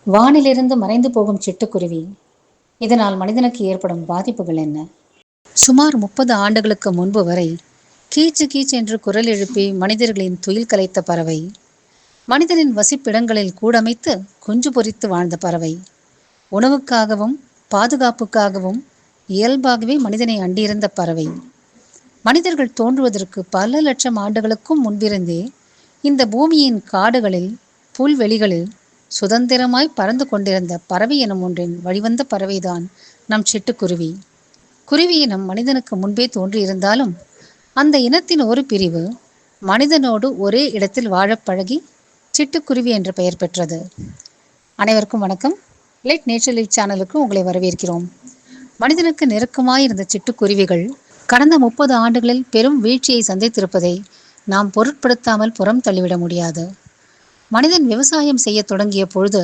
வானிலிருந்து மறைந்து போகும் சிட்டுக்குருவி. இதனால் மனிதனுக்கு ஏற்படும் பாதிப்புகள் என்ன? சுமார் 30 ஆண்டுகளுக்கு முன்பு வரை கீச்சு கீச் என்று குரல் எழுப்பி மனிதர்களின் துயில் கலைத்த பறவை, மனிதனின் வசிப்பிடங்களில் கூடமைத்து குஞ்சு பொரித்து வாழ்ந்த பறவை, உணவுக்காகவும் பாதுகாப்புக்காகவும் இயல்பாகவே மனிதனை அண்டியிருந்த பறவை. மனிதர்கள் தோன்றுவதற்கு பல லட்சம் ஆண்டுகளுக்கும் முன்பிருந்தே இந்த பூமியின் காடுகளில் புல்வெளிகளில் சுதந்திரமாய் பறந்து கொண்டிருந்த பறவை எனும் ஒன்றின் வழிவந்த பறவைதான் நம் சிட்டுக்குருவி. குருவி இனம் மனிதனுக்கு முன்பே தோன்றியிருந்தாலும் அந்த இனத்தின் ஒரு பிரிவு மனிதனோடு ஒரே இடத்தில் வாழப் பழகி சிட்டுக்குருவி என்ற பெயர் பெற்றது. அனைவருக்கும் வணக்கம். லெட் நேச்சர் லிவ் சேனலுக்கு உங்களை வரவேற்கிறோம். மனிதனுக்கு நெருக்கமாயிருந்த சிட்டுக்குருவிகள் கடந்த 30 ஆண்டுகளில் பெரும் வீழ்ச்சியை சந்தித்திருப்பதை நாம் பொருட்படுத்தாமல் புறம் தள்ளிவிட முடியாது. மனிதன் விவசாயம் செய்ய தொடங்கிய பொழுது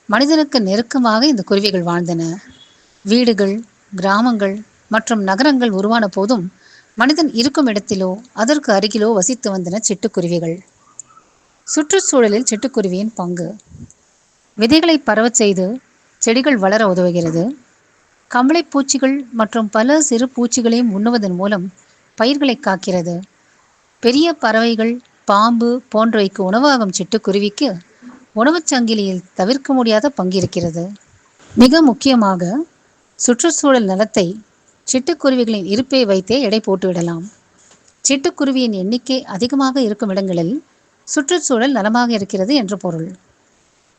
மனிதனுக்கு நெருக்கமாக இந்த குருவிகள் வாழ்ந்தன. வீடுகள், கிராமங்கள் மற்றும் நகரங்கள் உருவான போதும் மனிதன் இருக்கும் இடத்திலோ அதற்கு அருகிலோ வசித்து வந்தன சிட்டுக்குருவிகள். சுற்றுச்சூழலில் சிட்டுக்குருவியின் பங்கு: விதைகளை பரவச் செய்து செடிகள் வளர உதவுகிறது. கம்பளை பூச்சிகள் மற்றும் பல சிறு பூச்சிகளையும் உண்ணுவதன் மூலம் பயிர்களை காக்கிறது. பெரிய பறவைகள், பாம்பு போன்றவைக்கு உணவாகும் சிட்டுக்குருவிக்கு உணவுச் சங்கிலியில் தவிர்க்க முடியாத பங்கிருக்கிறது. மிக முக்கியமாக சுற்றுச்சூழல் நலத்தை சிட்டுக்குருவிகளின் இருப்பை வைத்தே எடை போட்டுவிடலாம். சிட்டுக்குருவியின் எண்ணிக்கை அதிகமாக இருக்கும் இடங்களில் சுற்றுச்சூழல் நலமாக இருக்கிறது என்று பொருள்.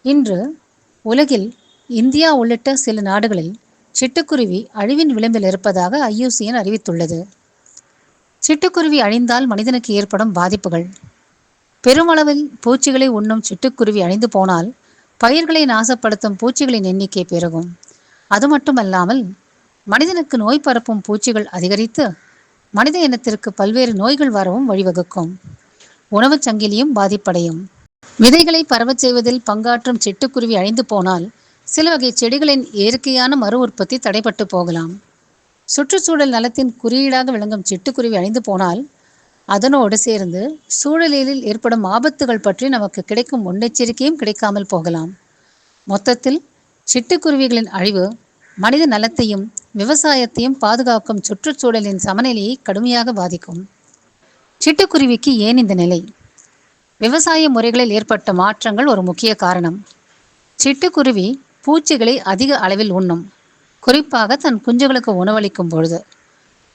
இன்று உலகில் இந்தியா உள்ளிட்ட சில நாடுகளில் சிட்டுக்குருவி அழிவின் விளிம்பில் இருப்பதாக IUCN அறிவித்துள்ளது. சிட்டுக்குருவி அழிந்தால் மனிதனுக்கு ஏற்படும் பாதிப்புகள்: பெருமளவில் பூச்சிகளை உண்ணும் சிட்டுக்குருவி அழிந்து போனால் பயிர்களை நாசப்படுத்தும் பூச்சிகளின் எண்ணிக்கை பெருகும். அது மட்டுமல்லாமல் மனிதனுக்கு நோய் பரப்பும் பூச்சிகள் அதிகரித்து மனித இனத்திற்கு பல்வேறு நோய்கள் வரவும் வழிவகுக்கும். உணவுச் சங்கிலியும் பாதிப்படையும். விதைகளை பரவச் செய்வதில் பங்காற்றும் சிட்டுக்குருவி அழிந்து போனால் சில வகை செடிகளின் இயற்கையான மறு உற்பத்தி தடைபட்டு போகலாம். சுற்றுச்சூழல் நலத்தின் குறியீடாக விளங்கும் சிட்டுக்குருவி அழிந்து போனால் அதனோடு சேர்ந்து சூழலில் ஏற்படும் ஆபத்துகள் பற்றி நமக்கு கிடைக்கும் முன்னெச்சரிக்கையும் கிடைக்காமல் போகலாம். மொத்தத்தில் சிட்டுக்குருவிகளின் அழிவு மனித நலத்தையும் விவசாயத்தையும் பாதுகாக்கும் சுற்றுச்சூழலின் சமநிலையை கடுமையாக பாதிக்கும். சிட்டுக்குருவிக்கு ஏன் இந்த நிலை? விவசாய முறைகளில் ஏற்பட்ட மாற்றங்கள் ஒரு முக்கிய காரணம். சிட்டுக்குருவி பூச்சிகளை அதிக அளவில் உண்ணும், குறிப்பாக தன் குஞ்சுகளுக்கு உணவளிக்கும் பொழுது.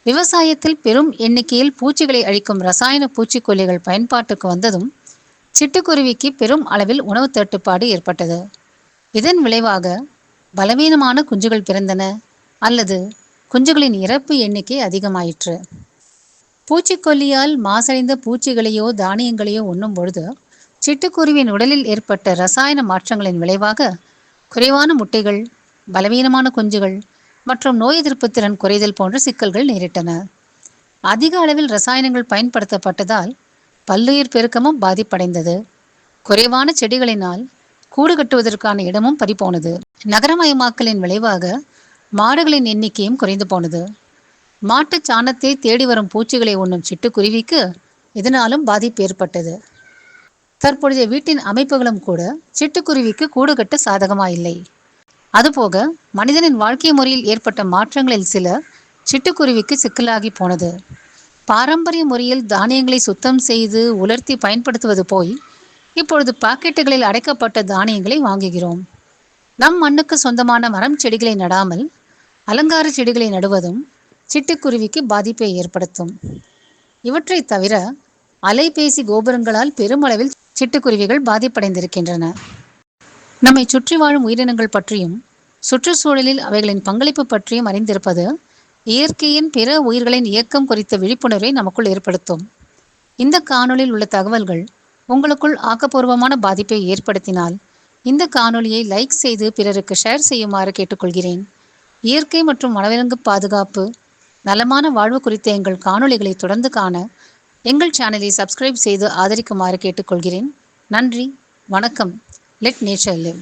விவசாயத்தில் பெரும் எண்ணிக்கையில் பூச்சிகளை அழிக்கும் ரசாயன பூச்சிக்கொல்லிகள் பயன்பாட்டுக்கு வந்ததும் சிட்டுக்குருவிக்கு பெரும் அளவில் உணவு தட்டுப்பாடு ஏற்பட்டது. இதன் விளைவாக பலவீனமான குஞ்சுகள் பிறந்தன அல்லது குஞ்சுகளின் இறப்பு எண்ணிக்கை அதிகமாயிற்று. பூச்சிக்கொல்லியால் மாசடைந்த பூச்சிகளையோ தானியங்களையோ உண்ணும் பொழுது சிட்டுக்குருவியின் உடலில் ஏற்பட்ட ரசாயன மாற்றங்களின் விளைவாக குறைவான முட்டைகள், பலவீனமான குஞ்சுகள் மற்றும் நோய் எதிர்ப்பு திறன் குறைதல் போன்ற சிக்கல்கள் நேரிட்டன. அதிக அளவில் ரசாயனங்கள் பயன்படுத்தப்பட்டதால் பல்லுயிர் பெருக்கமும் பாதிப்படைந்தது. குறைவான செடிகளினால் கூடு கட்டுவதற்கான இடமும் பறிபோனது. நகரமயமாக்கலின் விளைவாக மாடுகளின் எண்ணிக்கையும் குறைந்து போனது. மாட்டுச் சாணத்தை தேடி வரும் பூச்சிகளை உண்ணும் சிட்டுக்குருவிக்கு இதனாலும் பாதிப்பு ஏற்பட்டது. தற்பொழுதைய வீட்டின் அமைப்புகளும் கூட சிட்டுக்குருவிக்கு கூடு கட்ட சாதகமாயில்லை. அதுபோக மனிதனின் வாழ்க்கை முறையில் ஏற்பட்ட மாற்றங்களில் சில சிட்டுக்குருவிக்கு சிக்கலாகி போனது. பாரம்பரிய முறையில் தானியங்களை சுத்தம் செய்து உலர்த்தி பயன்படுத்துவது போய் இப்பொழுது பாக்கெட்டுகளில் அடைக்கப்பட்ட தானியங்களை வாங்குகிறோம். நம் மண்ணுக்கு சொந்தமான மரம் செடிகளை நடாமல் அலங்கார செடிகளை நடுவதும் சிட்டுக்குருவிக்கு பாதிப்பை ஏற்படுத்தும். இவற்றை தவிர அலைபேசி கோபுரங்களால் பெருமளவில் சிட்டுக்குருவிகள் பாதிப்படைந்திருக்கின்றன. நம்மை சுற்றி வாழும் உயிரினங்கள் பற்றியும் சுற்றுச்சூழலில் அவைகளின் பங்களிப்பு பற்றியும் அறிந்திருப்பது இயற்கையின் பிற உயிர்களின் இயக்கம் குறித்த விழிப்புணர்வை நமக்குள் ஏற்படுத்தும். இந்த காணொலியில் உள்ள தகவல்கள் உங்களுக்குள் ஆக்கப்பூர்வமான பாதிப்பை ஏற்படுத்தினால் இந்த காணொலியை லைக் செய்து பிறருக்கு ஷேர் செய்யுமாறு கேட்டுக்கொள்கிறேன். இயற்கை மற்றும் வனவிலங்கு பாதுகாப்பு, நலமான வாழ்வு குறித்த எங்கள் காணொலிகளை தொடர்ந்து காண எங்கள் சேனலை சப்ஸ்கிரைப் செய்து ஆதரிக்குமாறு கேட்டுக்கொள்கிறேன். நன்றி, வணக்கம். Let nature live.